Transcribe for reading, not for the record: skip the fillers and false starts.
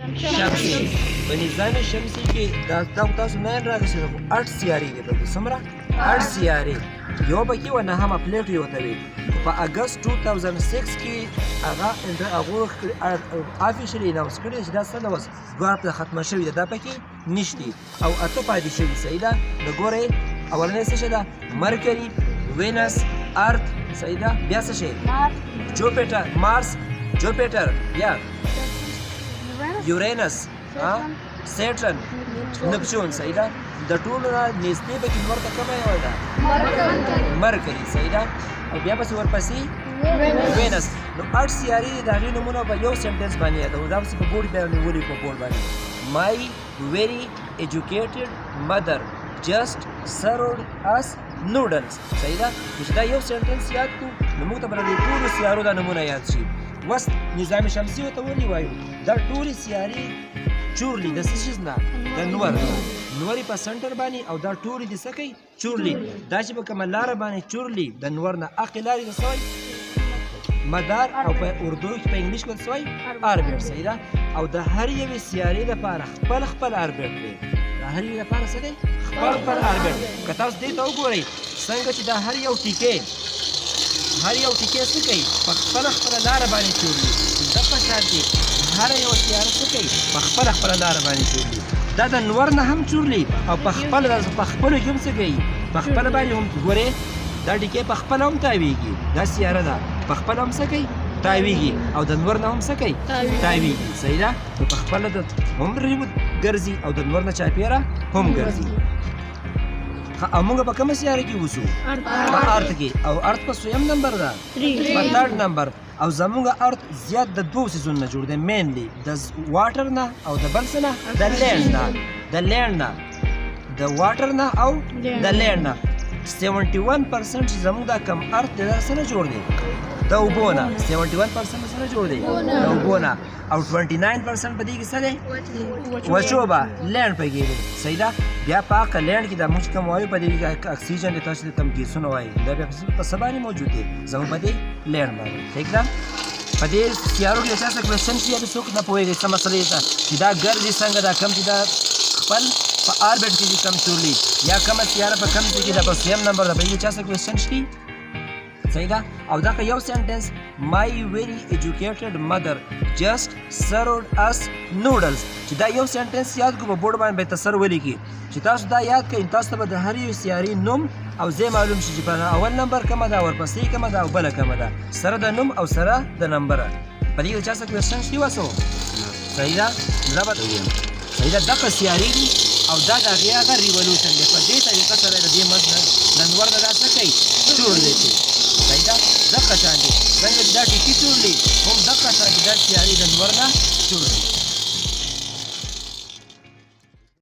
شمسي په نظام شمسي کې دا تاسو نه راغلی خو 8 سیارې دي په څومره 8 سیارې یو پکې و نه هم پلیټ یو ته وي په اگست 2006 کې هغه افیشلی اناونس کړی چې دا څه اوس ګوره ختمه شوې ده دا پکې نشته او اته پاتې شوي صحیح ده د ګورئ اولنۍ څه شی ده مرکري وینس ارث صحیح ده بیا څه شی جوپیټر مارس جوپیټر بیا یورینس سیټرن نپچون صحیح ده د ټولو نه نږدې پکې نور ته کومه یوه ده مرکري صحیح ده او بیا پسې ورپسې وینس نو 8 سیارې دي د هغې نومونه په یو سنټنس باندې یادوو دا پسې په بورډ باندې ولي په بورډ باندې مای ویری ایجوکیټډ مدر جسٹ سرود اس نوډلز صحیح ده چې دا یو سنټنس یاد کړو نو موږ ته به د ټولو سیارو دا نومونه یاد شي وس نظام شمسي ورته ولې وایو دا ټولې سیارې چورلي د څه شي نه د نور نورې په سنټر باندې او دا ټولې د څه کوي چورلي دا چې په کومه لاره باندې چورلي د نور نه اخې لارې د څه وایي مدار او په اردو کې په انګلیش کې څه وایي اربیټ صحیح ده او د هر یوې سیارې لپاره خپل خپل اربیټ دی د هر یوې لپاره څه دی خپل خپل اربیټ که تاسو دې ته وګورئ څنګه چې دا هر یو ټیکې څه کوي په خپله خپله لاره باندې چورلي دغه شانتې هره یوه سیاره څه کوي په خپله خپله لاره باندې چورلي دا د نور نه هم چورلي او په خپلو کې هم څه کوي په خپله باندې هم ګورې دا ټیکې په خپله هم تاویږي دا سیاره ده په خپله هم څه کوي تاویږي او د نور نه هم څه کوي تاویږي صحیح ده نو په خپله هم ګرځي او د نور نه چاپېره هم ګرځي او موږ په کومه سیاره کې اوسو په ارث کې او ارث په څویم نمبر ده په 3 نمبر او زموږ ارث زیات د دوو څیزونو نه جوړ دی مینلی د واټر نه او د بل څه نه د لینډ نه د واټر نه او د لینډ نه 71% چې زموږ دا کم ارث دی دا څه نه جوړ دی د اوبو نه 71% سره جوړ دی د اوبو نه او 29% په دې کې څه دی وچوبه لینډ پکې دی صحیح ده بیا په هغه لینډ کې دا موږ کوم وایو په دې کې اکسیجن دی تاسو ته کوم ګیسونه وایي دا بیا په څه باندې موجود دی زموږ په دې لینډ باندې ٹھیک ده په دې سیارو کې چا څه کوېسچن شي یا څوک نه پوهېږي څه مسلې ته چې دا ګرځي څنګه دا کم چې دا خپل په آربیټ کې دي کم چورلي یا کومه سیاره په کم کې ده په سیم نمبر ده په دې چا څه کوېسچن شي صحیح ده او دا که یو سنټنس مای ویری ایجوکیټډ مدر جسٹ سرود اس نوډلز چې دا یو سنټنس یاد کړو په بورډ باندې به تسر ولیکي چې تاسو دا یاد کړئ تاسو ته به د هر یو سیارې نوم او ځای معلوم شي چې په اول نمبر کومه ده ورپسې کومه ده او بله کومه ده سره د نوم او سره د نمبره په دې کې چا څه کوېسچن شي وسو صحیح ده دا به صحیح ده دغه سیارې دي او دا د هغې هغه ریولوشن دی په دې طریقه سره د دې مزد د نور نه دا څه کوي چورلی کوي صحیح ده دغه شان دي څنګه چې دا ټیکي چورلي هم دغه شان چې دا سیارې د نور نه چورلي